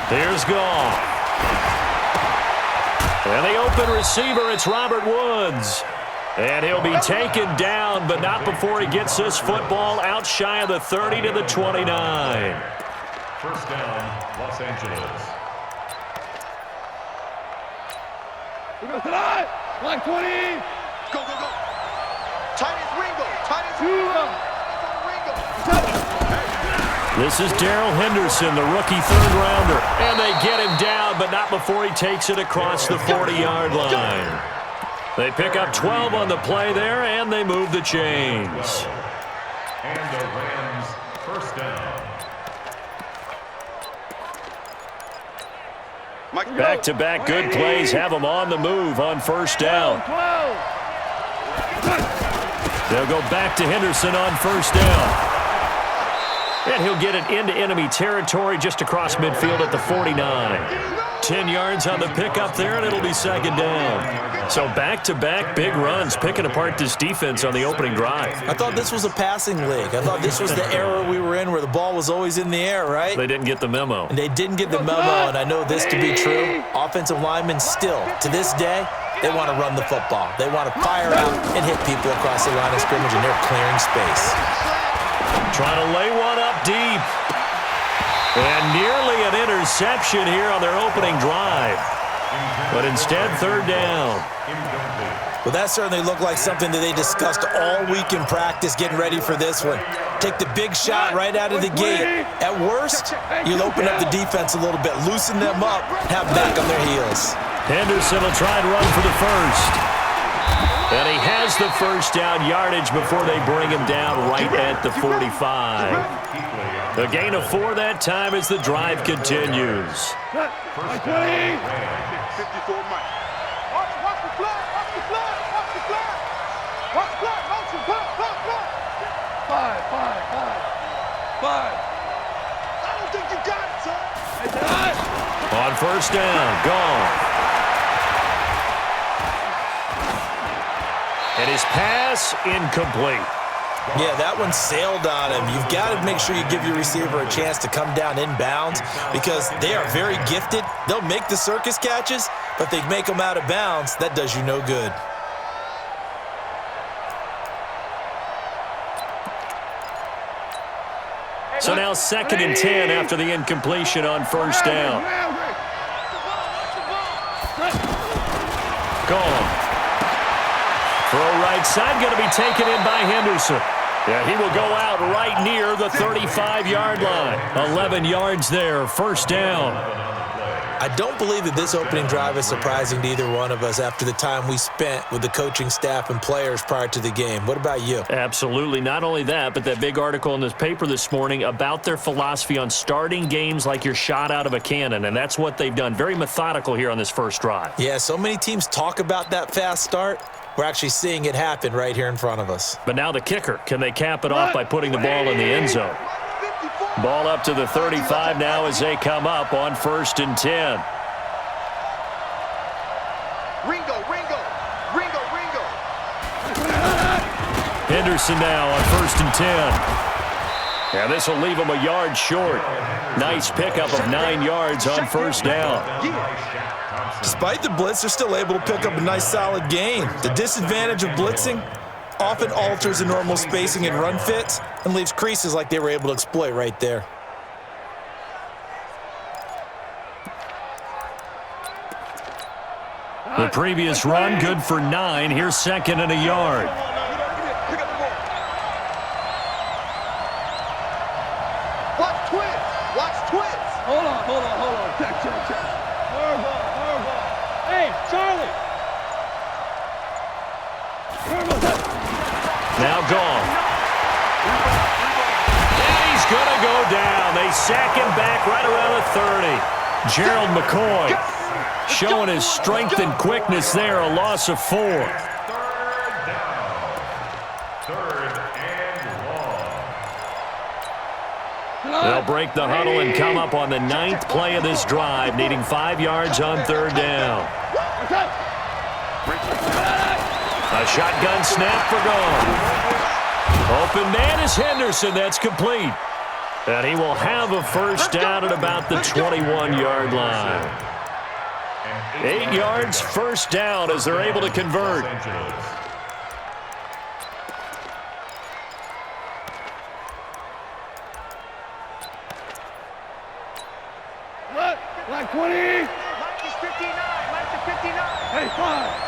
Here's Goff. And the open receiver, it's Robert Woods. And he'll be taken down, but not before he gets this football out shy of the 30 to the 29. First down, Los Angeles. We go tonight. Line 20. Go, go, go. Tight as Ringo. Tight as Ringo. This is Darrell Henderson, the rookie third-rounder. And they get him down, but not before he takes it across the 40-yard line. They pick up 12 on the play there, and they move the chains. And the Rams, first down. Back-to-back good plays have them on the move on first down. They'll go back to Henderson on first down. And he'll get it into enemy territory just across midfield at the 49. 10 yards on the pickup there, and it'll be second down. So back-to-back big runs, picking apart this defense on the opening drive. I thought this was a passing league. I thought this was the era we were in where the ball was always in the air, right? They didn't get the memo. And they didn't get the memo, and I know this to be true. Offensive linemen still, to this day, they want to run the football. They want to fire out and hit people across the line of scrimmage, and they're clearing space. Trying to lay one up deep. And nearly an interception here on their opening drive. But instead, third down. Well, that certainly looked like something that they discussed all week in practice getting ready for this one. Take the big shot right out of the gate. At worst, you'll open up the defense a little bit, loosen them up, have them back on their heels. Henderson will try and run for the first. And he has the first down yardage before they bring him down right at the 45. A gain of 4 that time as the drive continues. First down, 54 Mike. Watch the flag. Watch the flag. Watch the flag. Watch the flag. Motion. Block. 5. I don't think you got it, son. Hey, tonight. On first down, gone. And his pass incomplete. Yeah, that one sailed on him. You've got to make sure you give your receiver a chance to come down inbounds because they are very gifted. They'll make the circus catches, but they make them out of bounds. That does you no good. So now 2nd and 10 after the incompletion on first down. Gone. Throw right side, going to be taken in by Henderson. Yeah, he will go out right near the 35-yard line. 11 yards there, first down. I don't believe that this opening drive is surprising to either one of us after the time we spent with the coaching staff and players prior to the game. What about you? Absolutely. Not only that, but that big article in this paper this morning about their philosophy on starting games like you're shot out of a cannon, and that's what they've done. Very methodical here on this first drive. Yeah, so many teams talk about that fast start. We're actually seeing it happen right here in front of us. But now the kicker. Can they cap it off by putting the ball in the end zone? Ball up to the 35 now as they come up on 1st and 10. Ringo. Henderson now on 1st and 10. And this will leave him a yard short. Nice pickup of 9 yards on first down. Despite the blitz, they're still able to pick up a nice solid gain. The disadvantage of blitzing often alters the normal spacing and run fits and leaves creases like they were able to exploit right there. The previous run, good for 9. Here's 2nd and a yard. Watch twins. Hold on. Check. Horrible. Hey, Charlie. Now gone. And he's going to go down. They sack him back right around the 30. Gerald McCoy showing his strength and quickness there, a loss of 4. They'll break the huddle and come up on the 9th play of this drive, needing 5 yards on 3rd down. A shotgun snap for gone. Open man is Henderson. That's complete. And he will have a first down at about the 21-yard line. 8 yards, first down as they're able to convert. Like 20. Mike is 59. Mike is 59. Hey, 5.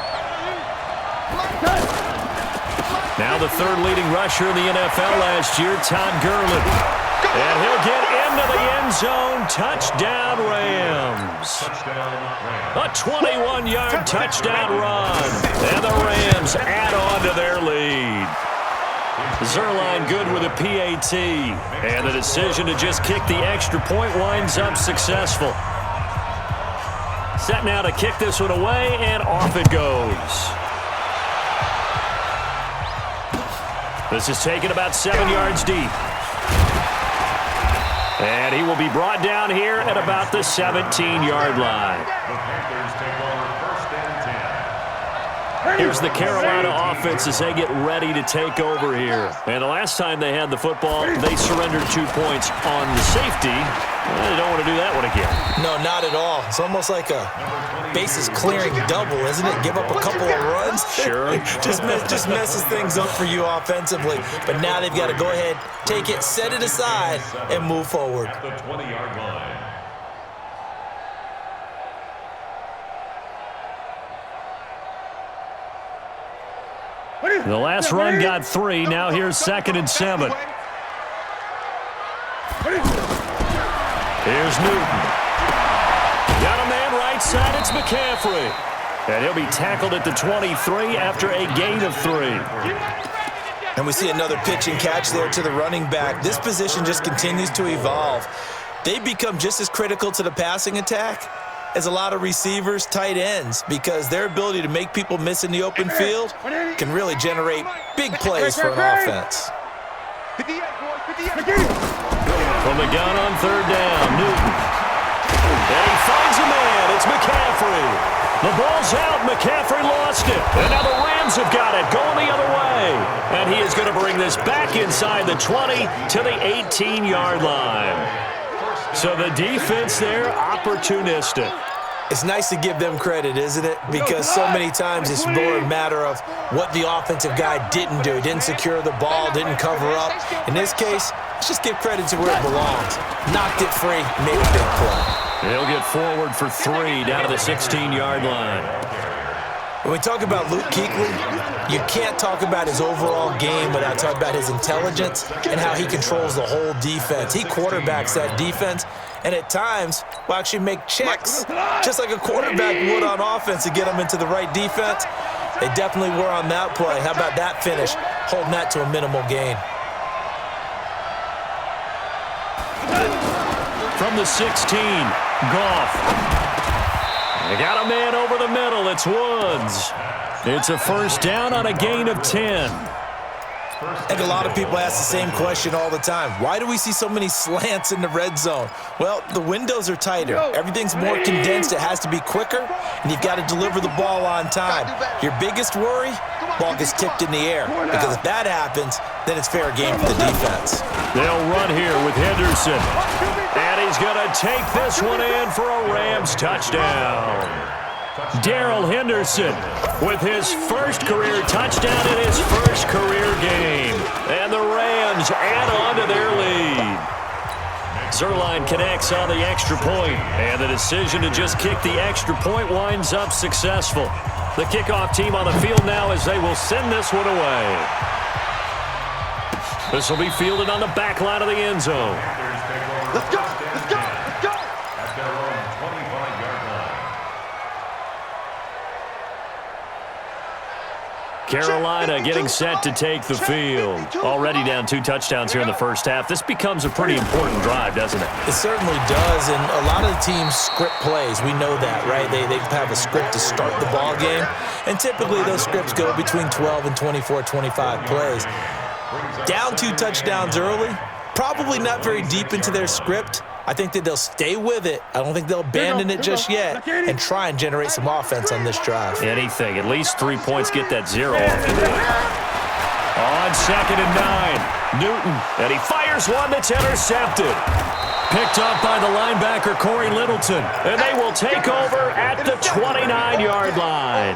Now the third leading rusher in the NFL last year, Todd Gurley. And he'll get into the end zone. Touchdown, Rams. A 21-yard touchdown run. And the Rams add on to their lead. Zerline good with a PAT. And the decision to just kick the extra point winds up successful. Set now to kick this one away, and off it goes. This is taken about 7 yards deep. And he will be brought down here at about the 17-yard line. Here's the Carolina offense as they get ready to take over here. And the last time they had the football, they surrendered 2 points on the safety. They don't want to do that one again. No, not at all. It's almost like a bases-clearing double, isn't it? Give up a couple of runs. Sure. just messes things up for you offensively. But now they've got to go ahead, take it, set it aside, and move forward. At the 20-yard line. The last run got 3. Now here's 2nd and 7. Here's Newton. Got a man right side. It's McCaffrey. And he'll be tackled at the 23 after a gain of 3. And we see another pitch and catch there to the running back. This position just continues to evolve. They become just as critical to the passing attack as a lot of receivers, tight ends, because their ability to make people miss in the open field can really generate big plays for an offense. From the gun on 3rd down, Newton. And he finds a man. It's McCaffrey. The ball's out. McCaffrey lost it. And now the Rams have got it going the other way. And he is going to bring this back inside the 20 to the 18-yard line. So the defense there, opportunistic. It's nice to give them credit, isn't it? Because so many times it's more a matter of what the offensive guy didn't do. He didn't secure the ball, didn't cover up. In this case, let's just give credit to where it belongs. Knocked it free, made a big play. He'll get forward for 3 down to the 16-yard line. When we talk about Luke Kuechly, you can't talk about his overall game without talking about his intelligence and how he controls the whole defense. He quarterbacks that defense, and at times will actually make checks, just like a quarterback would on offense to get them into the right defense. They definitely were on that play. How about that finish, holding that to a minimal gain. From the 16, Goff. They got a man over the middle. It's Woods. It's a first down on a gain of 10. I think a lot of people ask the same question all the time. Why do we see so many slants in the red zone? Well, the windows are tighter. Everything's more condensed. It has to be quicker, and you've got to deliver the ball on time. Your biggest worry, ball gets tipped in the air. Because if that happens, then it's fair game for the defense. They'll run here with Henderson. And he's going to take this one in for a Rams touchdown. Darrell Henderson with his first career touchdown in his first career game. And the Rams add on to their lead. Zerline connects on the extra point, and the decision to just kick the extra point winds up successful. The kickoff team on the field now as they will send this one away. This will be fielded on the back line of the end zone. Let's go! Let's go! Let's go! At their own 25-yard line. Carolina getting set to take the field. Already down 2 touchdowns here in the first half. This becomes a pretty important drive, doesn't it? It certainly does, and a lot of the teams script plays. We know that, right? They have a script to start the ball game, and typically those scripts go between 12 and 24, 25 plays. Down 2 touchdowns early, probably not very deep into their script. I think that they'll stay with it. I don't think they'll abandon it just yet and try and generate some offense on this drive. Anything. At least 3 points, get that 0 off the board. On 2nd and 9, Newton, and he fires one that's intercepted. Picked up by the linebacker, Corey Littleton, and they will take over at the 29-yard line.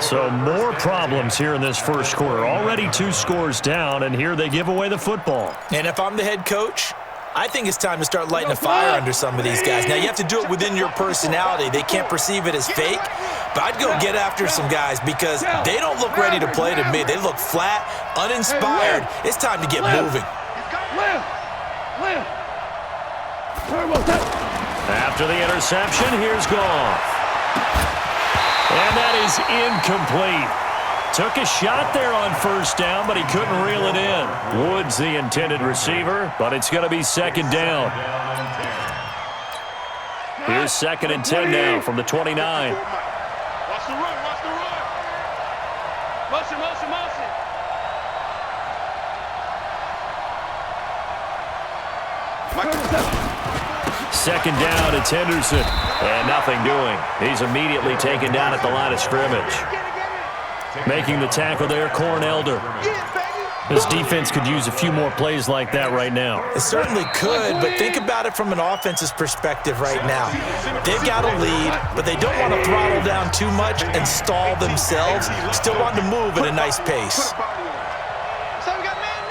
So more problems here in this first quarter. Already 2 scores down, and here they give away the football. And if I'm the head coach, I think it's time to start lighting a fire under some of these guys. Now, you have to do it within your personality. They can't perceive it as fake, but I'd go get after some guys because they don't look ready to play to me. They look flat, uninspired. It's time to get moving. After the interception, here's Goff. And that is incomplete. Took a shot there on first down, but he couldn't reel it in. Wood's the intended receiver, but it's going to be 2nd down. Here's 2nd and 10 now from the 29. Watch the run, watch the run. Motion, motion, motion. Second down, it's Henderson. And nothing doing. He's immediately taken down at the line of scrimmage. Making the tackle there, Corn Elder. This defense could use a few more plays like that right now. It certainly could, but think about it from an offense's perspective right now. They've got a lead, but they don't want to throttle down too much and stall themselves. Still want to move at a nice pace. So we got man.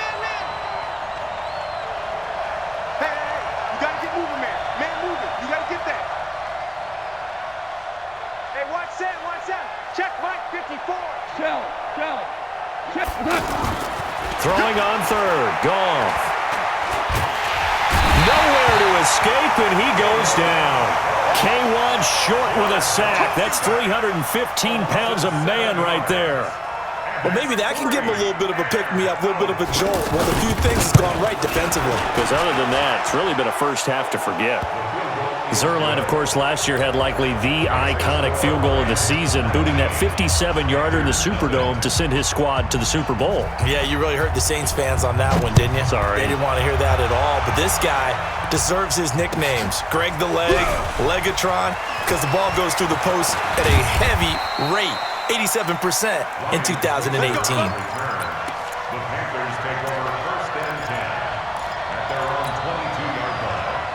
Hey, you got to get moving, man. Man moving. You got to get that. Hey, watch that. Check Mike 54. Shell. Check. Throwing on 3rd, Goff. Nowhere to escape, and he goes down. K1 short with a sack. That's 315 pounds of man right there. Well, maybe that can give him a little bit of a pick-me-up, a little bit of a jolt. Well, a few things has gone right defensively. Because other than that, it's really been a first half to forget. Zerline, of course, last year had likely the iconic field goal of the season, booting that 57-yarder in the Superdome to send his squad to the Super Bowl. Yeah, you really hurt the Saints fans on that one, didn't you? Sorry. They didn't want to hear that at all. But this guy deserves his nicknames. Greg the Leg, Legatron, because the ball goes through the post at a heavy rate, 87% in 2018. The Panthers take over 1st and 10 at their own 22-yard line.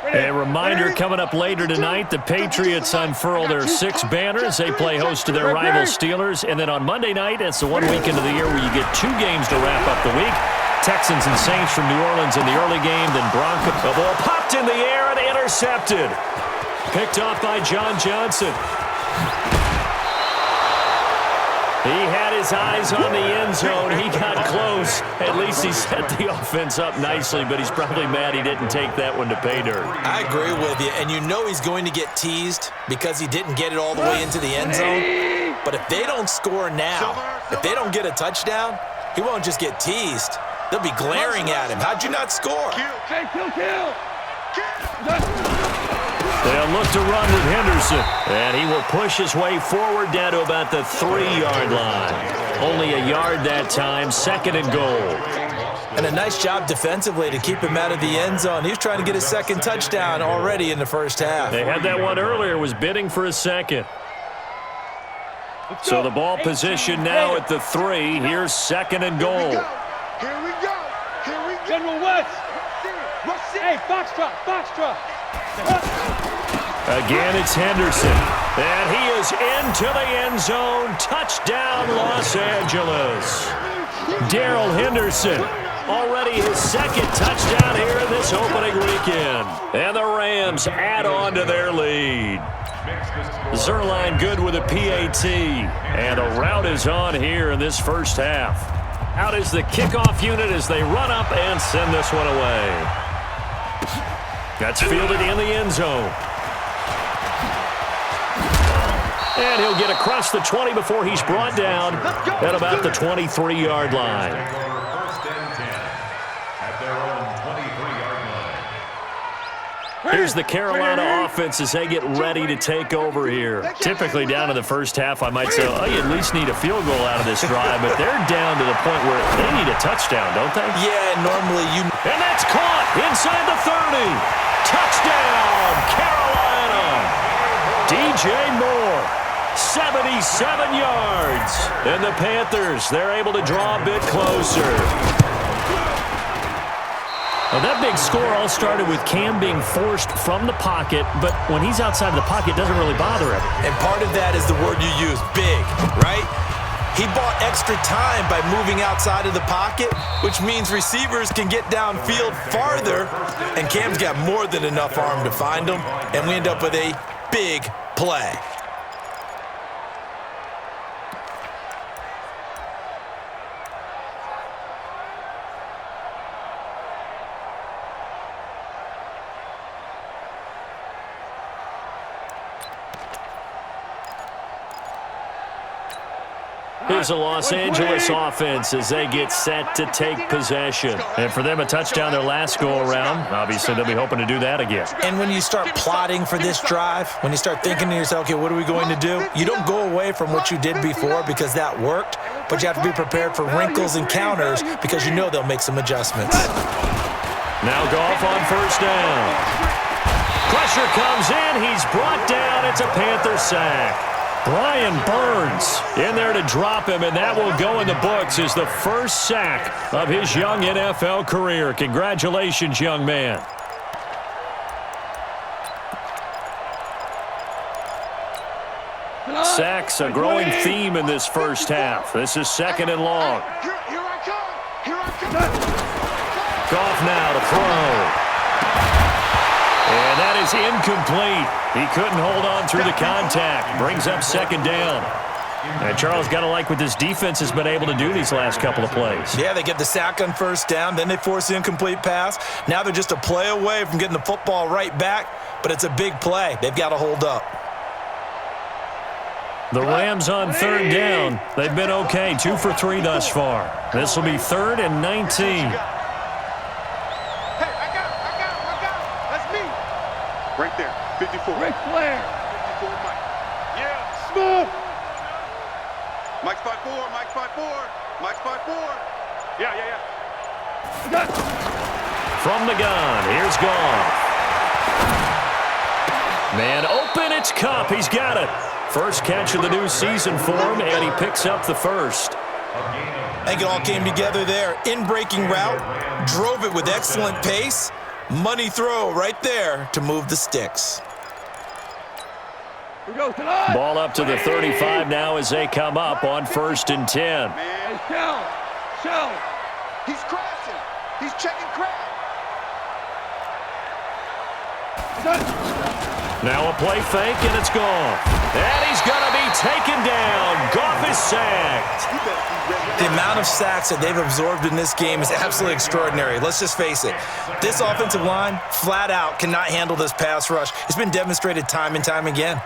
A reminder coming up later tonight, the Patriots unfurl their 6 banners. They play host to their rival Steelers. And then on Monday night, it's the one weekend of the year where you get 2 games to wrap up the week. Texans and Saints from New Orleans in the early game, then Broncos. The ball popped in the air and intercepted. Picked off by John Johnson. He had his eyes on the end zone. He got close. At least he set the offense up nicely, but he's probably mad he didn't take that one to pay dirt. I agree with you, and you know he's going to get teased because he didn't get it all the way into the end zone. But if they don't score now, if they don't get a touchdown, he won't just get teased. They'll be glaring at him. How'd you not score? Hey, kill. They'll look to run with Henderson, and he will push his way forward down to about the 3-yard line. Only a yard that time, 2nd and goal. And a nice job defensively to keep him out of the end zone. He was trying to get his 2nd touchdown already in the first half. They had that one earlier, was bidding for a 2nd. So the ball position now at the 3. Here's 2nd and goal. Here we go. General West. Hey, Foxtrot. Again, it's Henderson. And he is into the end zone. Touchdown, Los Angeles. Darrell Henderson, already his 2nd touchdown here in this opening weekend. And the Rams add on to their lead. Zerline good with a PAT. And a rout is on here in this first half. Out is the kickoff unit as they run up and send this one away. That's fielded in the end zone. And he'll get across the 20 before he's brought down at about the 23-yard line. Here's the Carolina offense as they get ready to take over here. Typically down in the first half, I might say, oh, you at least need a field goal out of this drive, but they're down to the point where they need a touchdown, don't they? Yeah, normally you... And that's caught inside the 30. Touchdown, Carolina! DJ Moore, 77 yards. And the Panthers, they're able to draw a bit closer. Now, that big score all started with Cam being forced from the pocket, but when he's outside of the pocket, it doesn't really bother him. And part of that is the word you use, big, right? He bought extra time by moving outside of the pocket, which means receivers can get downfield farther, and Cam's got more than enough arm to find him, and we end up with a big play. Here's the Los Angeles offense as they get set to take possession. And for them, a touchdown their last go-around. Obviously, they'll be hoping to do that again. And when you start plotting for this drive, when you start thinking to yourself, okay, what are we going to do? You don't go away from what you did before because that worked, but you have to be prepared for wrinkles and counters because you know they'll make some adjustments. Now Goff on first down. Pressure comes in. He's brought down. It's a Panther sack. Brian Burns in there to drop him, and that will go in the books as the first sack of his young NFL career. Congratulations, young man. Sacks, a growing theme in this first half. This is second and long. Here I come. Here I come. Goff now to throw. And that is incomplete. He couldn't hold on through the contact. Brings up second down. And Charles, got to like what this defense has been able to do these last couple of plays. Yeah, they get the sack on first down, then they force the incomplete pass. Now they're just a play away from getting the football right back, but it's a big play. They've got to hold up. The Rams on third down. They've been okay, 2 for 3 thus far. This will be 3rd and 19. Right there, 54. Ric Flair. 54, Mike. Yeah. Smooth. Mike's 5'4", Mike's 5'4", Mike's 5'4". Yeah. From the gun, here's Goff. Man open, it's Kupp. He's got it. First catch of the new season for him, and he picks up the first. I think it all came together there. In-breaking route, drove it with excellent pace. Money throw right there to move the sticks. Here we go tonight. Ball up to the 35 now as they come up on 1st and 10. Hey, Shell. He's crashing. He's checking crash. Now a play fake, and it's Goff. And he's going to be taken down. Goff is sacked. The amount of sacks that they've absorbed in this game is absolutely extraordinary. Let's just face it. This offensive line, flat out, cannot handle this pass rush. It's been demonstrated time and time again.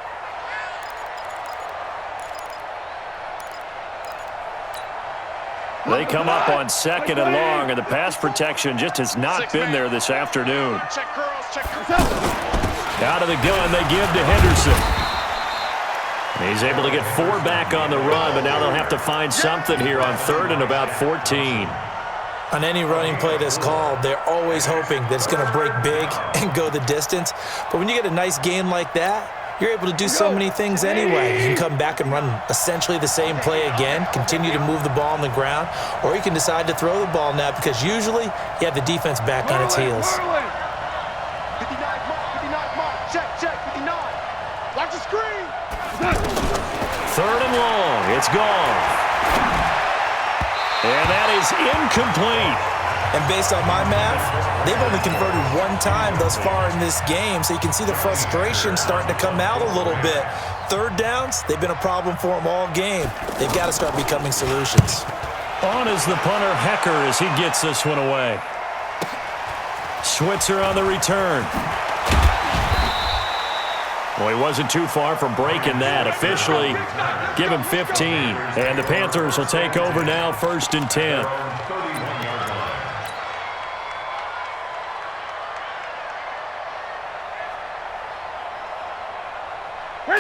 They come up on 2nd and long, and the pass protection just has not been there this afternoon. Check girls, check girls. Out of the gun, they give to Henderson. He's able to get 4 back on the run, but now they'll have to find something here on 3rd and about 14. On any running play that's called, they're always hoping that it's going to break big and go the distance. But when you get a nice gain like that, you're able to do so many things anyway. You can come back and run essentially the same play again, continue to move the ball on the ground, or you can decide to throw the ball now because usually you have the defense back on its heels. 59 mark, check, 59. Watch the screen. 3rd and long, it's Goff. And that is incomplete. And based on my math, they've only converted 1 time thus far in this game, so you can see the frustration starting to come out a little bit. 3rd downs, they've been a problem for them all game. They've got to start becoming solutions. On is the punter, Hecker, as he gets this one away. Switzer on the return. Well, he wasn't too far from breaking that. Officially, give him 15. And the Panthers will take over now, 1st and 10.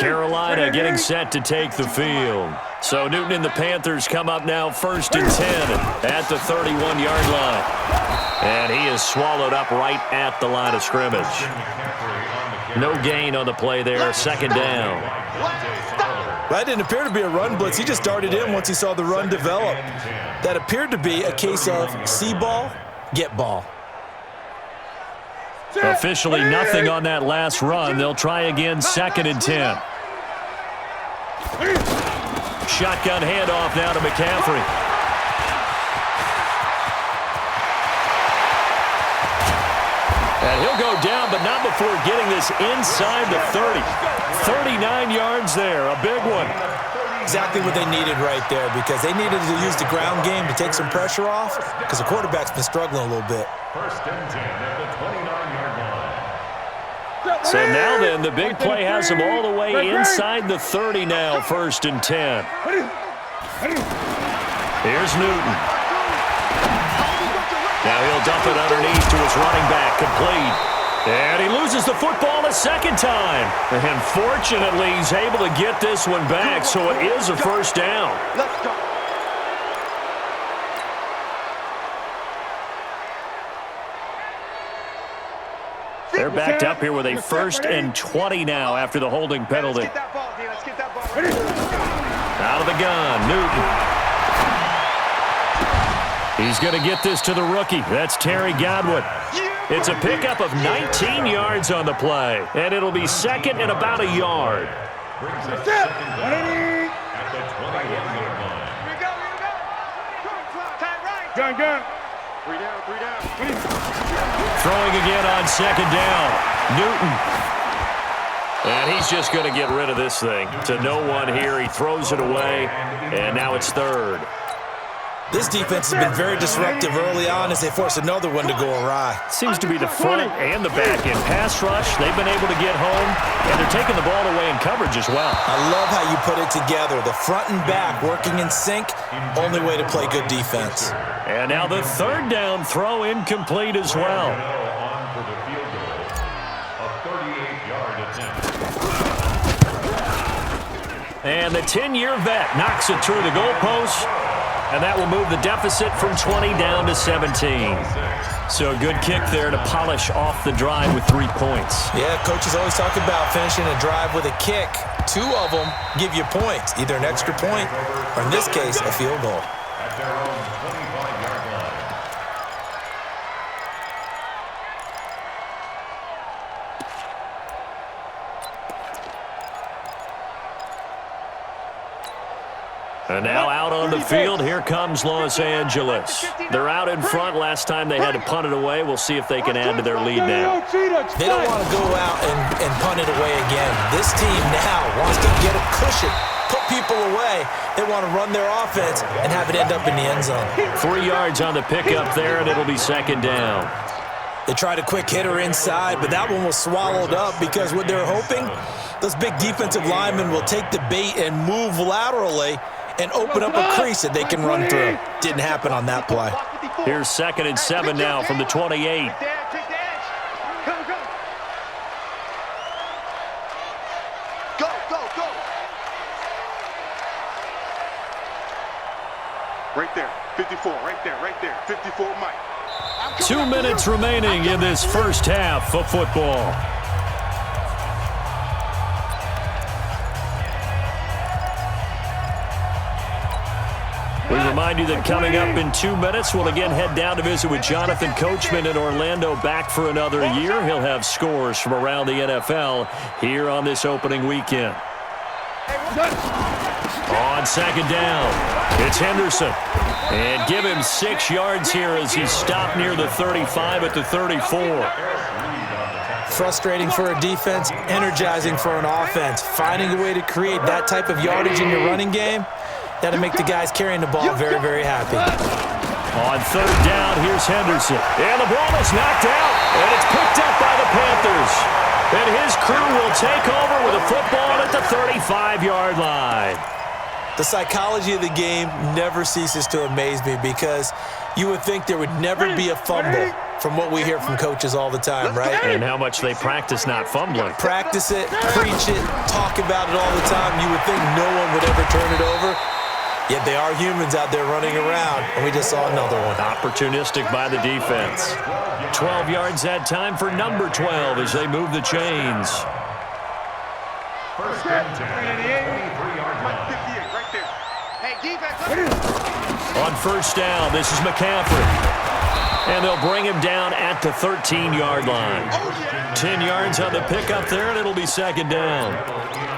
Carolina Carolina getting set to take the field. So Newton and the Panthers come up now 1st and 10 at the 31-yard line. And he is swallowed up right at the line of scrimmage. No gain on the play there, 2nd down. That didn't appear to be a run blitz. He just darted in once he saw the run develop. That appeared to be a case of see ball, get ball. Officially nothing on that last run. They'll try again, 2nd and 10. Shotgun handoff now to McCaffrey. And he'll go down, but not before getting this inside the 30. 39 yards there, a big one. Exactly what they needed right there, because they needed to use the ground game to take some pressure off, because the quarterback's been struggling a little bit. 1st and 10 at the 29-yard line. So now then, the big play has him all the way inside the 30 now, 1st and 10. Here's Newton. Now he'll dump it underneath to his running back, complete. And he loses the football a second time. And fortunately, he's able to get this one back, so it is a 1st down. Let's go. They're backed up here with a 1st and 20 now after the holding penalty. Let's get that ball, D. Let's get that ball. Out of the gun, Newton. He's going to get this to the rookie. That's Terry Godwin. It's a pickup of 19 yards on the play, and it'll be 2nd and about a yard. Brings up 2nd down at the 21-yard line. Here we go, here we go. Tight right. Gun, gun. 3 down, 3 down. Throwing again on 2nd down. Newton. And he's just going to get rid of this thing. To no one here. He throws it away, and now it's 3rd. This defense has been very disruptive early on as they force another one to go awry. Seems to be the front and the back end. Pass rush, they've been able to get home, and they're taking the ball away in coverage as well. I love how you put it together. The front and back working in sync, only way to play good defense. And now the 3rd down throw incomplete as well. On for the field goal, a 38-yard attempt. And the 10-year vet knocks it through the goalpost. And that will move the deficit from 20 down to 17. So a good kick there to polish off the drive with 3 points. Yeah, coaches always talk about finishing a drive with a kick. 2 of them give you points, either an extra point or, in this case, a field goal. At their own 25-yard line. And now out on the field, here comes Los Angeles. They're out in front. Last time they had to punt it away. We'll see if they can add to their lead now. They don't want to go out and punt it away again. This team now wants to get a cushion, put people away. They want to run their offense and have it end up in the end zone. 3 yards on the pickup there, and it'll be 2nd down. They tried a quick hitter inside, but that one was swallowed up because what they're hoping, those big defensive linemen will take the bait and move laterally and open up a crease that they can run through. Didn't happen on that play. Here's 2nd and 7 now from the 28. Take the edge. Go, go. Go, go, go. Right there. 54. Right there. Right there. 54, Mike. 2 minutes remaining in this first half of football. We remind you that coming up in 2 minutes, we'll again head down to visit with Jonathan Coachman in Orlando, back for another year. He'll have scores from around the NFL here on this opening weekend. On 2nd down, it's Henderson. And give him 6 yards here as he's stopped near the 35 at the 34. Frustrating for a defense, energizing for an offense. Finding a way to create that type of yardage in your running game, that'll make the guys carrying the ball very, very happy. On 3rd down, here's Henderson. And the ball is knocked out, and it's picked up by the Panthers. And his crew will take over with a football at the 35-yard line. The psychology of the game never ceases to amaze me because you would think there would never be a fumble from what we hear from coaches all the time, right? And how much they practice not fumbling. Practice it, preach it, talk about it all the time. You would think no one would ever turn it over. Yet they are humans out there running around, and we just saw another one. Opportunistic by the defense. 12 yards that time for number 12 as they move the chains. First and 10, 23-yard line. 58, right there. Hey, defense. On first down, this is McCaffrey. And they'll bring him down at the 13-yard line. 10 yards on the pickup there, and it'll be second down.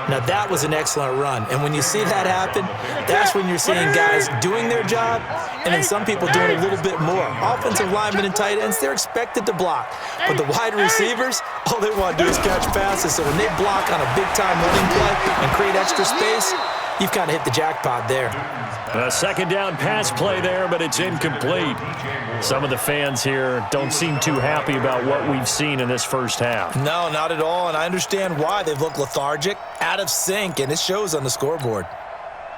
Now, that was an excellent run. And when you see that happen, that's when you're seeing guys doing their job and then some people doing a little bit more. Offensive linemen and tight ends, they're expected to block. But the wide receivers, all they want to do is catch passes. So when they block on a big-time running play and create extra space, you've kind of hit the jackpot there. A second down pass play there, but it's incomplete. Some of the fans here don't seem too happy about what we've seen in this first half. No, not at all, and I understand why. They've looked lethargic, out of sync, and it shows on the scoreboard.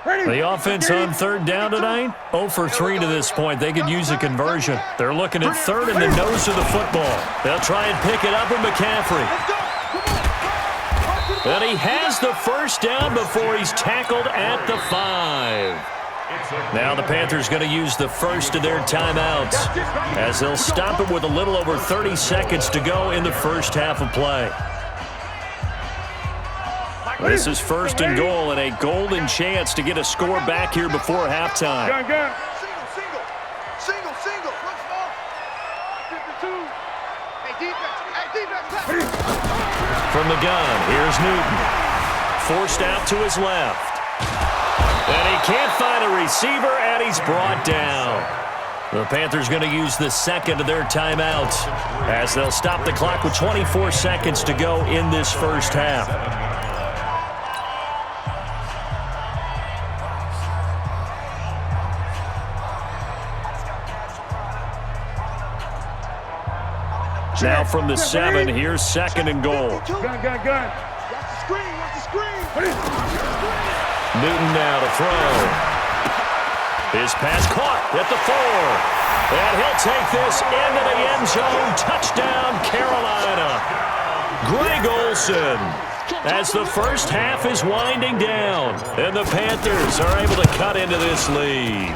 The offense on third down tonight, 0 for 3 to this point. They could use a conversion. They're looking at third and the nose of the football. They'll try and pick it up with McCaffrey. And he has the first down before he's tackled at the 5. Now the Panthers going to use the first of their timeouts as they'll stop it with a little over 30 seconds to go in the first half of play. This is first and goal and a golden chance to get a score back here before halftime. Single. One small. 52. Hey, defense. From the gun, here's Newton. Forced out to his left. And he can't find a receiver, and he's brought down. The Panthers going to use the second of their timeouts as they'll stop the clock with 24 seconds to go in this first half. Now from the 7, here's second and goal. Gun. Watch the screen. Newton now to throw. His pass caught at the 4. And he'll take this into the end zone. Touchdown, Carolina. Greg Olsen as the first half is winding down. And the Panthers are able to cut into this lead.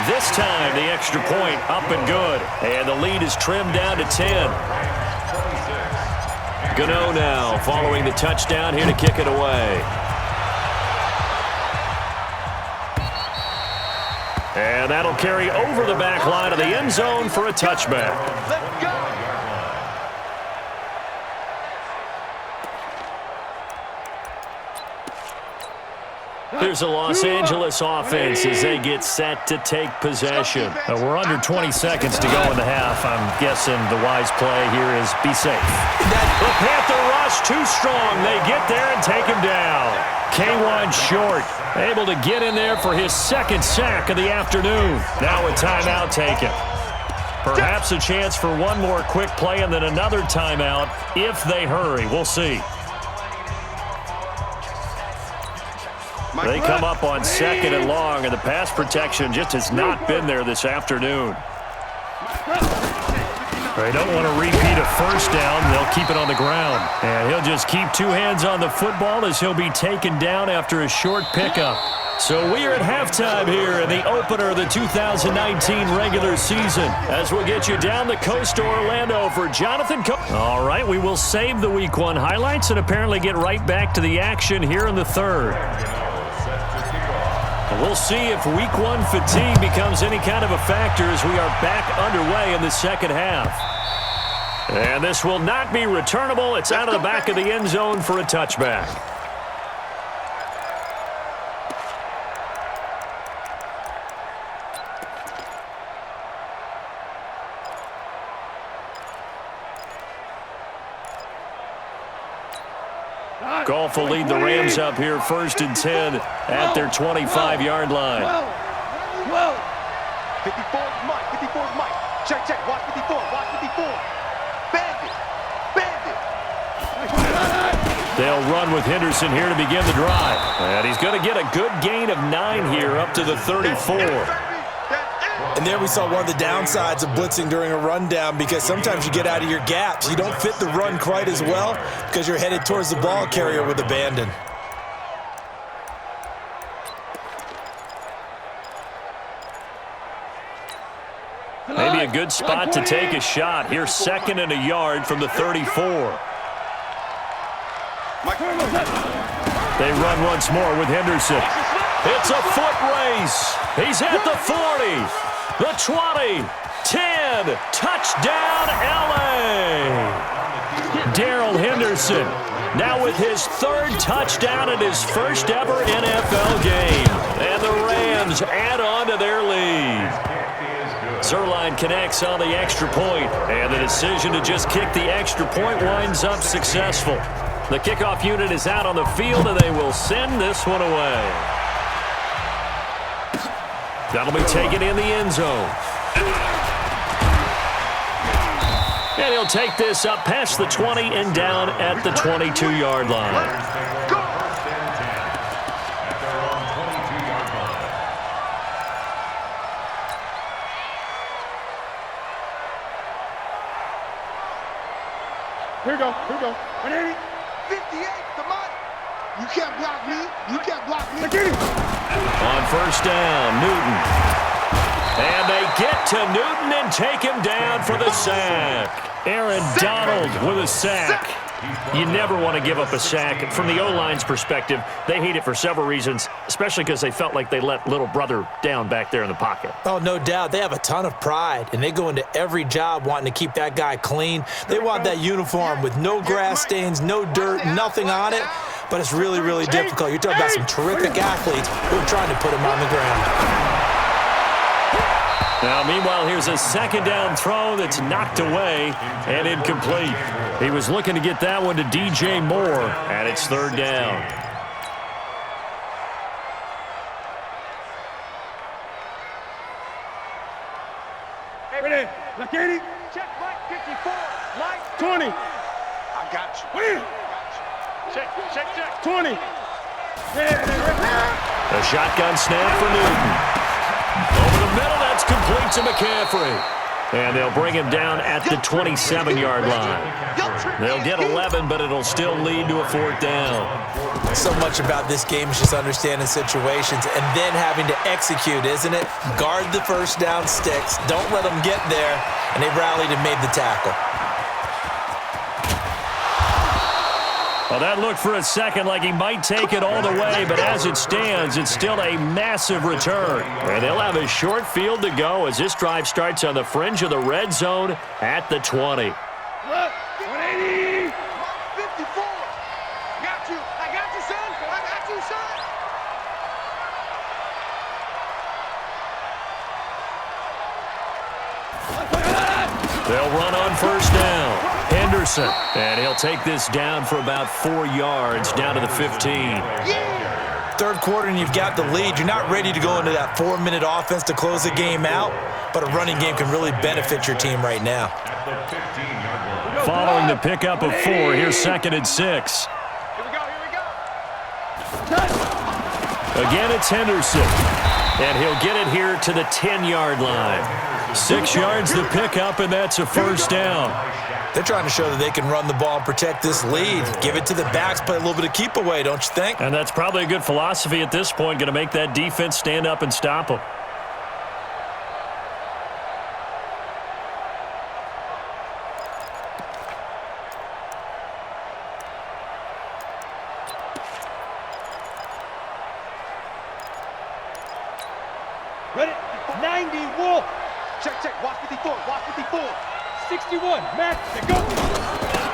This time, the extra point up and good. And the lead is trimmed down to 10. Gano now following the touchdown here to kick it away. And that'll carry over the back line of the end zone for a touchback. Let's go. Here's the Los Angeles offense as they get set to take possession. We're under 20 seconds to go in the half. I'm guessing the wise play here is be safe. The Panther rush too strong. They get there and take him down. K1 short, able to get in there for his second sack of the afternoon. Now a timeout taken. Perhaps a chance for one more quick play and then another timeout if they hurry. We'll see. They come up on second and long, and the pass protection just has not been there this afternoon. They don't want to repeat a first down. They'll keep it on the ground. And he'll just keep two hands on the football as he'll be taken down after a short pickup. So we are at halftime here in the opener of the 2019 regular season as we'll get you down the coast to Orlando for Jonathan All right, we will save the Week 1 highlights and apparently get right back to the action here in the third. We'll see if Week 1 fatigue becomes any kind of a factor as we are back underway in the second half. And this will not be returnable. It's out of the back of the end zone for a touchback. Goff will lead the Rams up here first and 10 at their 25-yard line. 54 is Mike. 54 is Mike. Check. Watch 54. Watch 54. Bandit. They'll run with Henderson here to begin the drive. And he's going to get a good gain of 9 here up to the 34. And there we saw one of the downsides of blitzing during a rundown, because sometimes you get out of your gaps. You don't fit the run quite as well because you're headed towards the ball carrier with abandon. Maybe a good spot to take a shot. Here's 2nd and a yard from the 34. They run once more with Henderson. It's a foot race. He's at the 40, the 20, 10. Touchdown, LA. Darrell Henderson now with his 3rd touchdown in his first ever NFL game. And the Rams add on to their lead. Zerline connects on the extra point, and the decision to just kick the extra point winds up successful. The kickoff unit is out on the field, and they will send this one away. That'll be taken in the end zone. And he'll take this up past the 20 and down at the 22-yard line. Here we go. 180. 58, come on. You can't block me. You can't block me. On first down, Newton. And they get to Newton and take him down for the sack. Aaron Donald with a sack. You never want to give up a sack. From the O-line's perspective, they hate it for several reasons, especially because they felt like they let little brother down back there in the pocket. Oh, no doubt. They have a ton of pride, and they go into every job wanting to keep that guy clean. They want that uniform with no grass stains, no dirt, nothing on it. But it's really, really difficult. You're talking about some terrific athletes who are trying to put him on the ground. Now, meanwhile, here's a 2nd down throw that's knocked away and incomplete. He was looking to get that one to DJ Moore, and it's 3rd down. Ready. Look at it. Check, Mike, 54. Mike. 20. I got you. Win. Check. 20. A shotgun snap for Newton. Over the middle, that's complete to McCaffrey. And they'll bring him down at the 27-yard line. They'll get 11, but it'll still lead to a 4th down. So much about this game is just understanding situations and then having to execute, isn't it? Guard the first down sticks. Don't let them get there. And they rallied and made the tackle. Well, that looked for a second like he might take it all the way, but as it stands, it's still a massive return. And they'll have a short field to go as this drive starts on the fringe of the red zone at the 20. 180. 54. Got you. I got you, son. I got you, son. They'll run on first down. Henderson, and he'll take this down for about 4 yards, down to the 15. Third quarter and you've got the lead. You're not ready to go into that 4-minute offense to close the game out, but a running game can really benefit your team right now. Following the pickup of 4, here's 2nd and 6. Here we go. Again, it's Henderson, and he'll get it here to the 10-yard line. 6 yards to pick up, and that's a first down. They're trying to show that they can run the ball and protect this lead. Give it to the backs, play a little bit of keep away, don't you think? And that's probably a good philosophy at this point, going to make that defense stand up and stop them. Ready. 90. Wolf. Check. Watch 54. 61. Max. Go.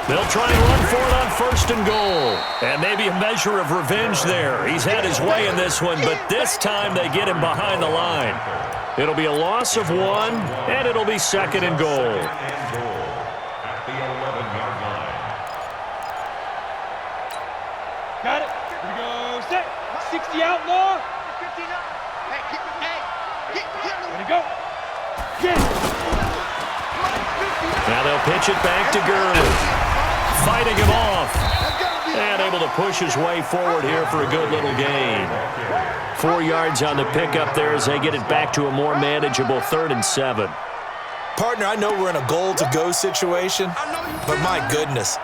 They'll try and run for it on 1st and goal. And maybe a measure of revenge there. He's had his way in this one, but this time they get him behind the line. It'll be a loss of 1, and it'll be 2nd and goal. Got it. Here we go. Set. 60 outlaw. 59. Hey, Ready, go. Get it. Now they'll pitch it back to Gurley. Fighting him off. And able to push his way forward here for a good little gain. 4 yards on the pickup there as they get it back to a more manageable 3rd and 7. Partner, I know we're in a goal-to-go situation, but my goodness,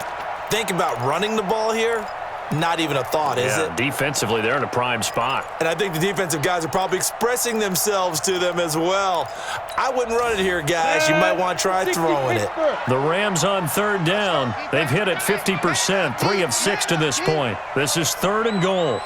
think about running the ball here. Not even a thought, is it? Defensively, they're in a prime spot. And I think the defensive guys are probably expressing themselves to them as well. I wouldn't run it here, guys. You might want to try throwing it. The Rams on 3rd down. They've hit it 50%, 3 of 6 to this point. This is 3rd and goal.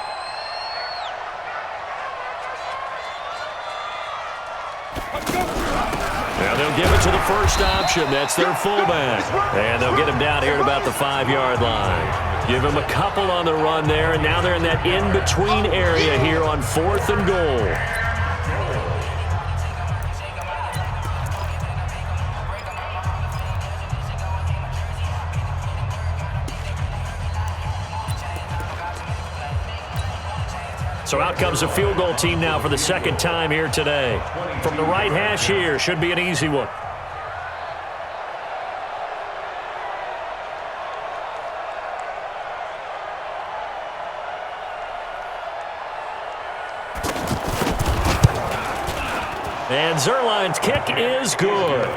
Now they'll give it to the first option. That's their fullback. And they'll get him down here at about the 5-yard line. Give him a couple on the run there, and now they're in that in-between area here on 4th and goal. So out comes a field goal team now for the 2nd time here today. From the right hash here, should be an easy one. And Zerline's kick is good.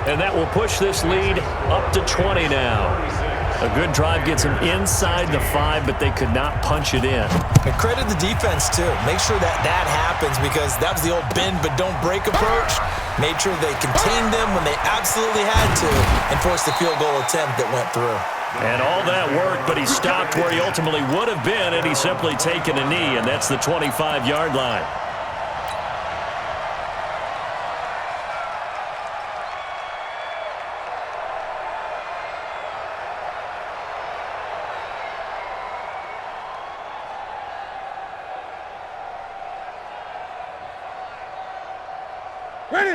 And that will push this lead up to 20 now. A good drive gets them inside the 5, but they could not punch it in. And credit the defense, too. Make sure that happens because that was the old bend but don't break approach. Made sure they contained them when they absolutely had to and forced the field goal attempt that went through. And all that worked, but he stopped where he ultimately would have been, and he's simply taken a knee, and that's the 25-yard line.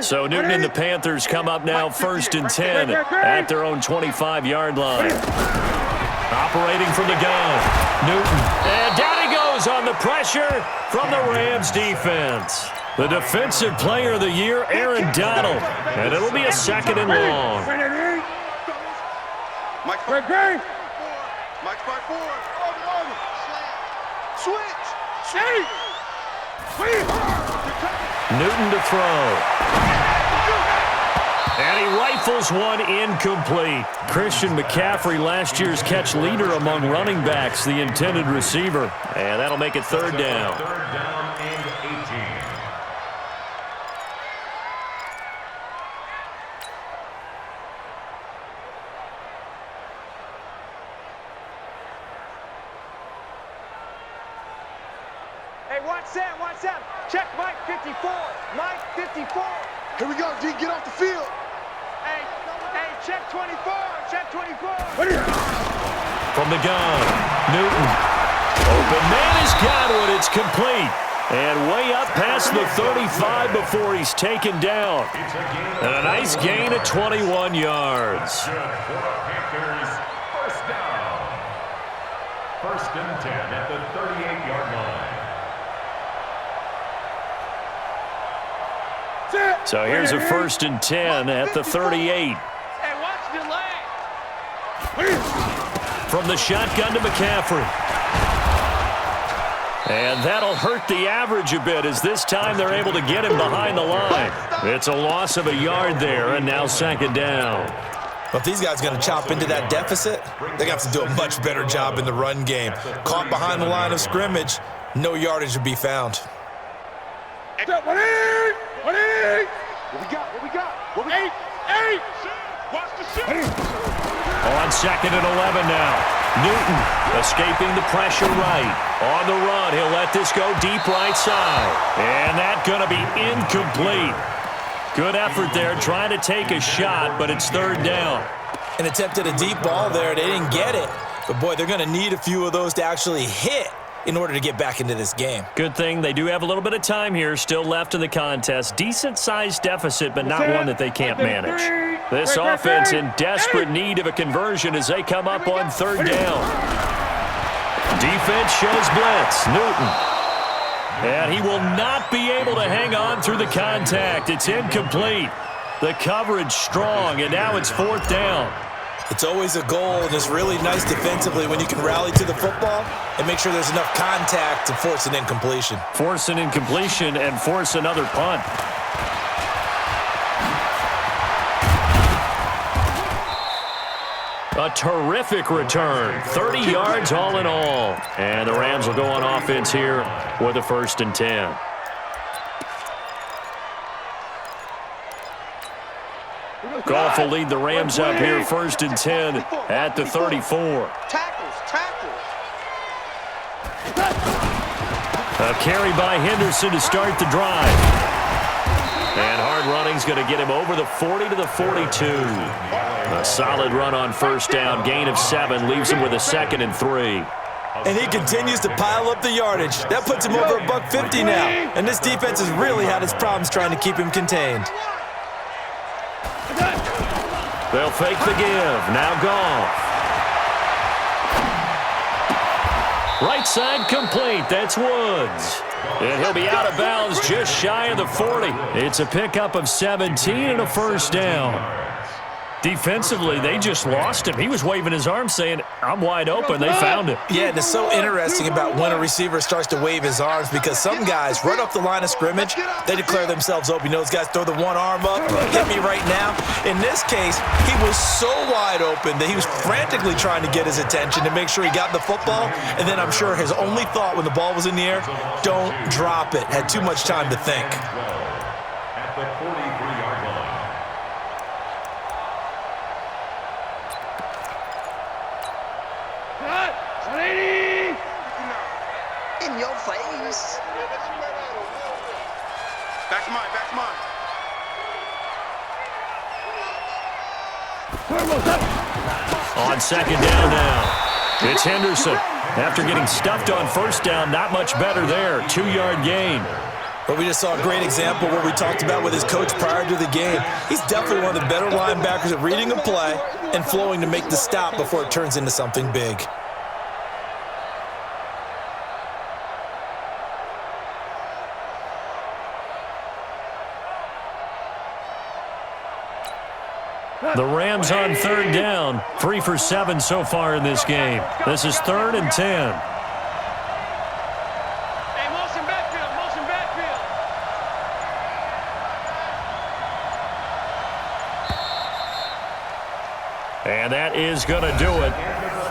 So Newton and the Panthers come up now 1st and 10 at their own 25-yard line. Operating from the gun, Newton. And down he goes on the pressure from the Rams defense. The defensive player of the year, Aaron Donald. And it'll be a 2nd and long. Mike's back forward. Switch. Newton to throw. And he rifles one incomplete. Christian McCaffrey, last year's catch leader among running backs, the intended receiver. And that'll make it 3rd down. 3rd down and 18. Hey, watch that. Check Mike 54. Mike 54. Here we go, D. Get off the field. Hey, check 24. Check 24. From the gun, Newton. Open man has got one. It's complete. And way up past the 35 before he's taken down. And a nice gain of 21 yards. Panthers, 1st down. 1st and 10 at the 38-yard line. So here's a 1st and 10 at the 38. Hey, watch the lane. From the shotgun to McCaffrey. And that'll hurt the average a bit as this time they're able to get him behind the line. It's a loss of a yard there, and now 2nd down. But if these guys are going to chop into that deficit, they're going to have to do a much better job in the run game. Caught behind the line of scrimmage, no yardage to be found. What we got? Eight. Watch the shoot. On 2nd and 11 now. Newton escaping the pressure right. On the run, he'll let this go deep right side. And that's going to be incomplete. Good effort there, trying to take a shot, but it's 3rd down. And attempted a deep ball there. They didn't get it. But, boy, they're going to need a few of those to actually hit in order to get back into this game. Good thing they do have a little bit of time here still left in the contest. Decent-sized deficit, but not one that they can't manage. This offense in desperate need of a conversion as they come up on 3rd down. Defense shows blitz. Newton. And he will not be able to hang on through the contact. It's incomplete. The coverage strong, and now it's 4th down. It's always a goal, and it's really nice defensively when you can rally to the football and make sure there's enough contact to force an incompletion. Force an incompletion and force another punt. A terrific return. 30 yards all in all. And the Rams will go on offense here with a 1st and 10. Goff will lead the Rams up here 1st and 10 at the 34. Tackles. A carry by Henderson to start the drive. And hard running's going to get him over the 40 to the 42. A solid run on 1st down. Gain of 7 leaves him with a 2nd and 3. And he continues to pile up the yardage. That puts him over $150 now. And this defense has really had its problems trying to keep him contained. They'll fake the give. Now Goff. Right side complete. That's Woods. And he'll be out of bounds just shy of the 40. It's a pickup of 17 and a 1st down. Defensively, they just lost him. He was waving his arms saying, I'm wide open. They found him. Yeah, and it's so interesting about when a receiver starts to wave his arms because some guys, right off the line of scrimmage, they declare themselves open. You know, those guys throw the one arm up, get me right now. In this case, he was so wide open that he was frantically trying to get his attention to make sure he got the football. And then I'm sure his only thought when the ball was in the air, don't drop it. Had too much time to think. At the 43-yard line. In your face. Back mine. On 2nd down now. It's Henderson. After getting stuffed on 1st down, not much better there. 2-yard gain. But we just saw a great example of what we talked about with his coach prior to the game. He's definitely one of the better linebackers at reading a play and flowing to make the stop before it turns into something big. The Rams on 3rd down. 3 for 7 so far in this game. This is 3rd and 10. Hey, motion backfield. And that is going to do it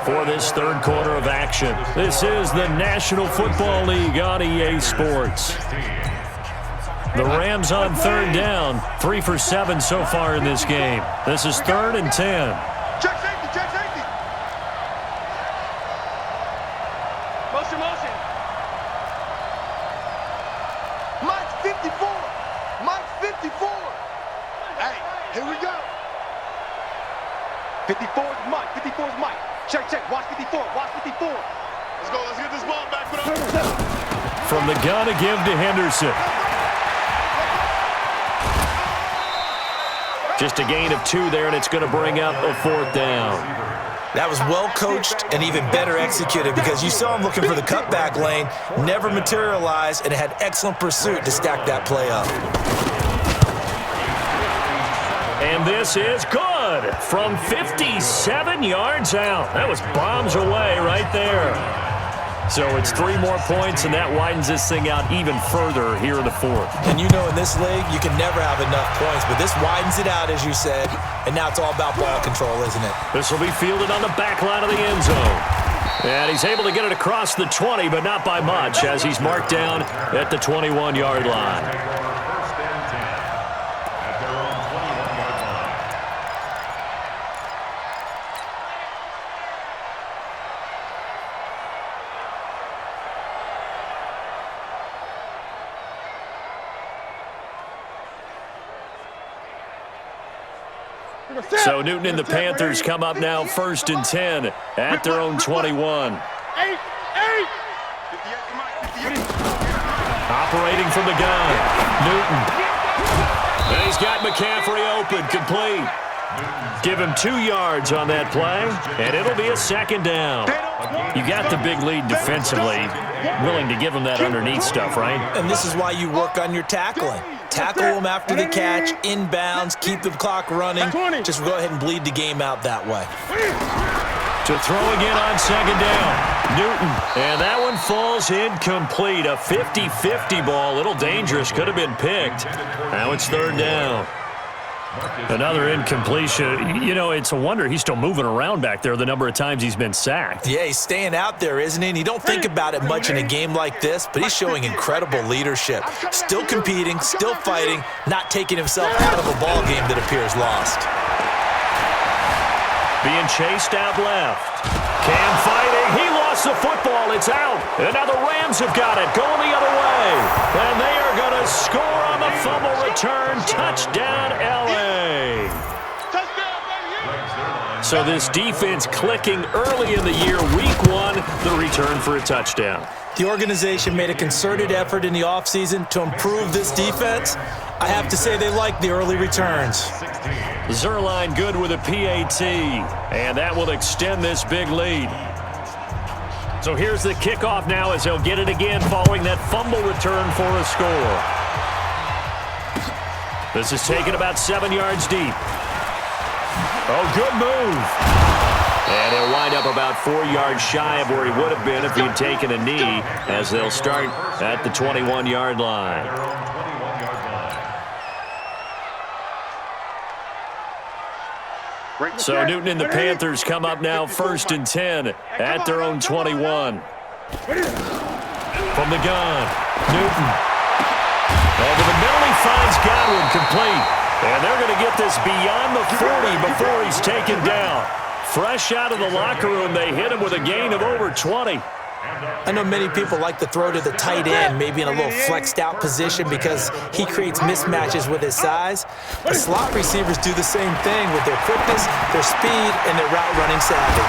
for this 3rd quarter of action. This is the National Football League on EA Sports. The Rams on 3rd down. 3 for 7 so far in this game. This is 3rd and 10. Check safety. Motion. Mike's 54. Hey, here we go. 54 is Mike. Check. Watch 54. Let's go. Let's get this ball back. From the gun, a give to Henderson. Just a gain of 2 there, and it's going to bring up a 4th down. That was well coached and even better executed because you saw him looking for the cutback lane, never materialized, and had excellent pursuit to stack that play up. And this is good from 57 yards out. That was bombs away right there. So it's 3 more points, and that widens this thing out even further here in the 4th. And you know in this league, you can never have enough points, but this widens it out, as you said, and now it's all about ball control, isn't it? This will be fielded on the back line of the end zone. And he's able to get it across the 20, but not by much, as he's marked down at the 21-yard line. 1st and 10 at their own 21-yard line. So Newton and the Panthers come up now 1st and 10 at their own 21. Operating from the gun, Newton. And he's got McCaffrey open, complete. Give him 2 yards on that play, and it'll be a 2nd down. You got the big lead defensively, willing to give him that underneath stuff, right? And this is why you work on your tackling. Tackle them after the catch, inbounds, keep the clock running. Just go ahead and bleed the game out that way. To throw again on second down. Newton. And that one falls incomplete. A 50-50 ball. A little dangerous. Could have been picked. Now it's third down. Another incompletion. You know, it's a wonder he's still moving around back there the number of times he's been sacked. Yeah, he's staying out there, isn't he? And you don't think about it much in a game like this, but he's showing incredible leadership. Still competing, still fighting, not taking himself out of a ball game that appears lost. Being chased out left. Cam fighting. He lost the football. It's out. And now the Rams have got it. Going the other way. And they are going to score on the fumble return. Touchdown, L.A. So this defense clicking early in the year. Week 1, the return for a touchdown. The organization made a concerted effort in the offseason to improve this defense. I have to say they like the early returns. Zerline good with a PAT, and that will extend this big lead. So here's the kickoff now as they'll get it again following that fumble return for a score. This is taken about 7 yards deep. Oh, good move. And he'll wind up about 4 yards shy of where he would have been if he had taken a knee, as they'll start at the 21-yard line. So Newton and the Panthers come up now 1st and 10 at their own 21. From the gun, Newton. Over the middle, he finds Godwin complete. And they're going to get this beyond the 40 before he's taken down. Fresh out of the locker room, they hit him with a gain of over 20. I know many people like to throw to the tight end, maybe in a little flexed out position because he creates mismatches with his size. But slot receivers do the same thing with their quickness, their speed, and their route running savvy.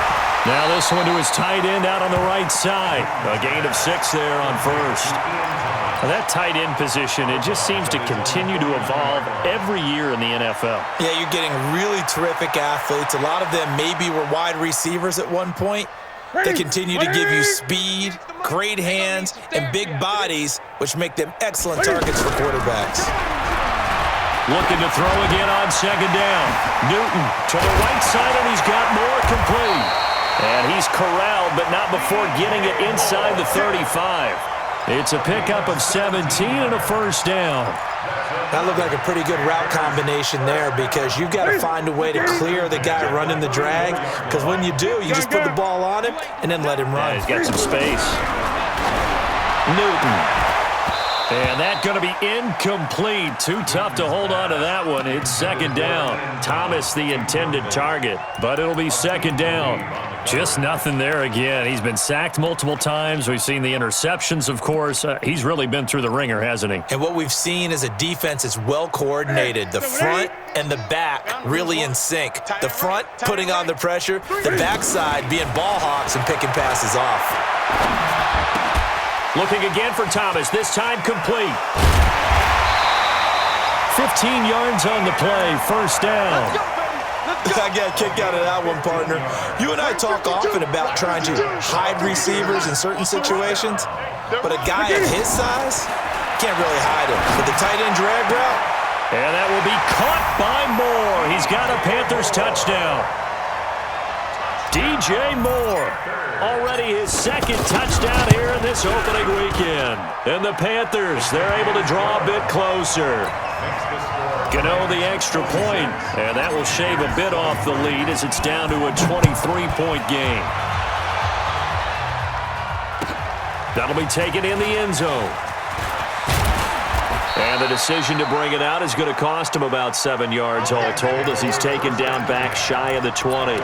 Now this one to his tight end out on the right side. A gain of 6 there on first. Well, that tight end position, it just seems to continue to evolve every year in the NFL. Yeah, you're getting really terrific athletes. A lot of them maybe were wide receivers at one point. They continue to give you speed, great hands, and big bodies, which make them excellent targets for quarterbacks. Looking to throw again on second down. Newton to the right side, and he's got more complete. And he's corralled, but not before getting it inside the 35. It's a pickup of 17 and a first down. That looked like a pretty good route combination there because you've got to find a way to clear the guy running the drag, because when you do, you just put the ball on him and then let him run. Yeah, he's got some space. Newton. And that's going to be incomplete. Too tough to hold on to that one. It's second down. Thomas the intended target, but it'll be second down. Just nothing there again. He's been sacked multiple times. We've seen the interceptions, of course. He's really been through the ringer, hasn't he? And what we've seen is a defense that's well coordinated. The front and the back really in sync. The front putting on the pressure, the backside being ball hawks and picking passes off. Looking again for Thomas, this time complete. 15 yards on the play, first down. I got a kick out of that one, partner. You and I talk often about trying to hide receivers in certain situations, but a guy at his size can't really hide him. With the tight end drag route. And that will be caught by Moore. He's got a Panthers touchdown. DJ Moore, already his second touchdown here in this opening weekend. And the Panthers, they're able to draw a bit closer. Gano the extra point, and that will shave a bit off the lead as it's down to a 23-point game. That'll be taken in the end zone. And the decision to bring it out is going to cost him about 7 yards all told as he's taken down back shy of the 20.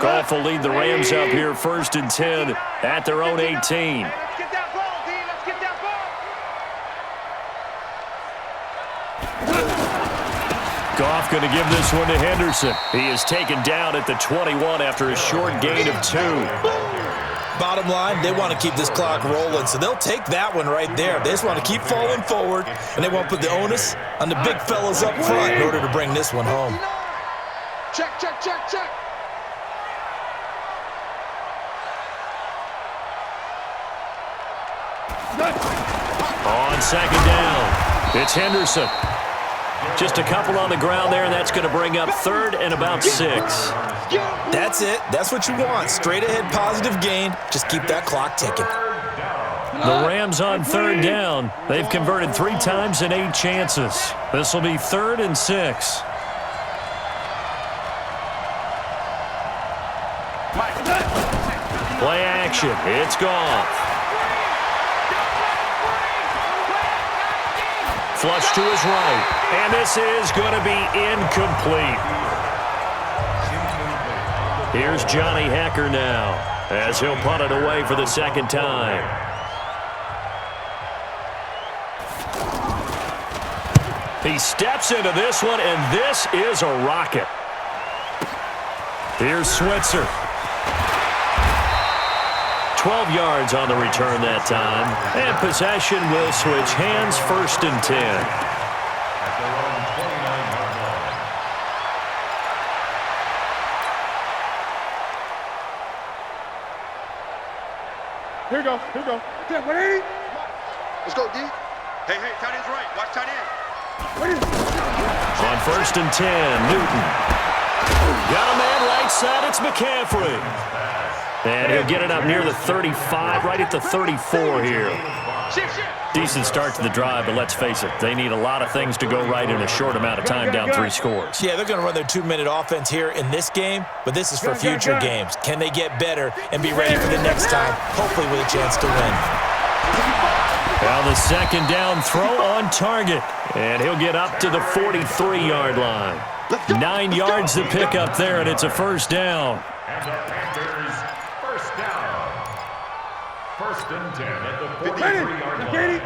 Goff will lead the Rams up here 1st and 10 at their own 18. Goff going to give this one to Henderson. He is taken down at the 21 after a short gain of 2. Bottom line, they want to keep this clock rolling, so they'll take that one right there. They just want to keep falling forward, and they want to put the onus on the big fellas up front in order to bring this one home. Check, check, check, check. On second down, it's Henderson. Just a couple on the ground there, and that's going to bring up third and about 6. That's it. That's what you want. Straight ahead positive gain. Just keep that clock ticking. The Rams on third down. They've converted 3 times in 8 chances. This will be 3rd and 6. Play action. It's gone. Flush to his right. And this is going to be incomplete. Here's Johnny Hecker now as he'll punt it away for the second time. He steps into this one, and this is a rocket. Here's Switzer. 12 yards on the return that time. And possession will switch hands, 1st and 10. Here we go. Here we go. 180. Let's go, D. Hey, tight end's right. Watch tight end. On 1st and 10, Newton. Got a man right side. It's McCaffrey. And he'll get it up near the 35, right at the 34 here. Decent start to the drive, but let's face it, they need a lot of things to go right in a short amount of time, down 3 scores. Yeah, they're going to run their 2-minute offense here in this game, but this is for future games. Can they get better and be ready for the next time, hopefully with a chance to win? Now the second down throw on target, and he'll get up to the 43-yard line. 9 yards to pick up there, and it's a 1st down. And the Panthers, 1st down. 1st and 10 at the 43-yard line.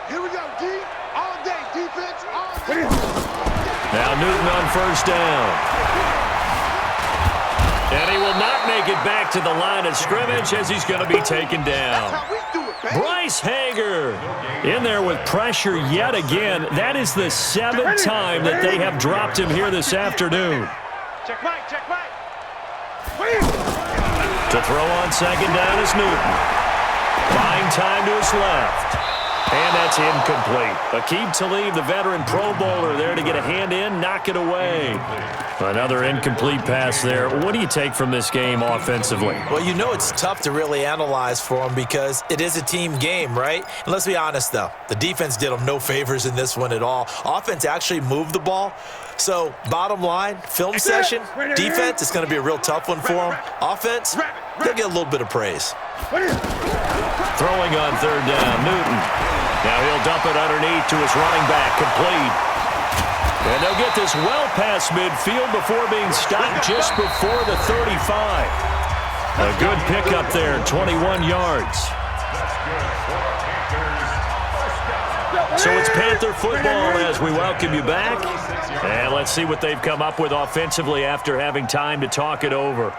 Here we go, D. All day, defense, all day. Now Newton on 1st down. And he will not make it back to the line of scrimmage as he's going to be taken down. That's how we do it, baby. Bryce Hager in there with pressure yet again. That is the 7th time that they have dropped him here this afternoon. Check Mike, check Mike. To throw on second down is Newton. Buying time to his left. And that's incomplete. Aqib Talib, the veteran Pro Bowler, there to get a hand in, knock it away. Another incomplete pass there. What do you take from this game offensively? Well, you know it's tough to really analyze for them because it is a team game, right? And let's be honest, though. The defense did them no favors in this one at all. Offense actually moved the ball. So, bottom line, film session, defense, it's going to be a real tough one for them. Offense, they'll get a little bit of praise. Throwing on third down, Newton. Now he'll dump it underneath to his running back, complete. And they'll get this well past midfield before being stopped just before the 35. A good pickup there, 21 yards. So it's Panther football as we welcome you back. And let's see what they've come up with offensively after having time to talk it over.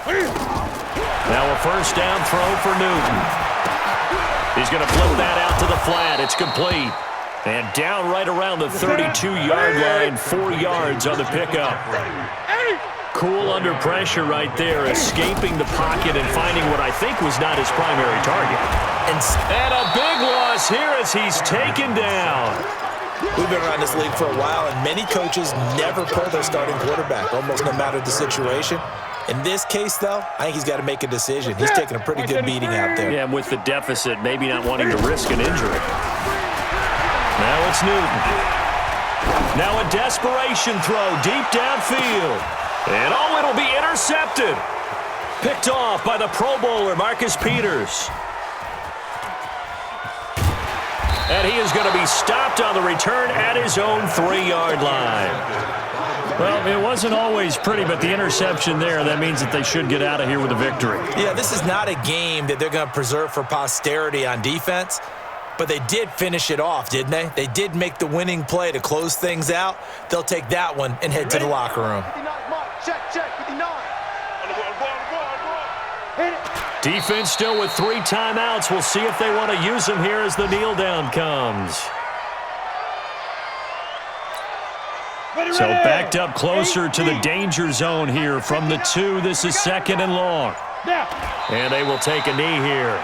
Now a 1st down throw for Newton. He's going to flip that out to the flat. It's complete. And down right around the 32-yard line, 4 yards on the pickup. Cool under pressure right there, escaping the pocket and finding what I think was not his primary target. And a big loss here as he's taken down. We've been around this league for a while, and many coaches never pull their starting quarterback, almost no matter the situation. In this case, though, I think he's got to make a decision. He's taking a pretty good beating out there. Yeah, and with the deficit, maybe not wanting to risk an injury. Now it's Newton. Now a desperation throw deep downfield. And it'll be intercepted. Picked off by the Pro Bowler, Marcus Peters. And he is going to be stopped on the return at his own 3-yard line. Well, it wasn't always pretty, but the interception there, that means that they should get out of here with a victory. Yeah, this is not a game that they're going to preserve for posterity on defense, but they did finish it off, didn't they? They did make the winning play to close things out. They'll take that one and head to the locker room. Check, 59. Defense still with 3 timeouts. We'll see if they want to use them here as the kneel down comes. So backed up closer to the danger zone here from the 2. This is 2nd and long. And they will take a knee here.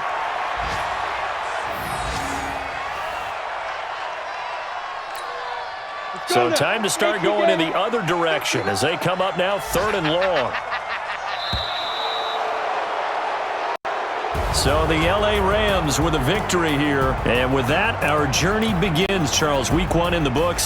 So time to start going in the other direction as they come up now 3rd and long. So the L.A. Rams with a victory here. And with that, our journey begins, Charles. Week 1 in the books.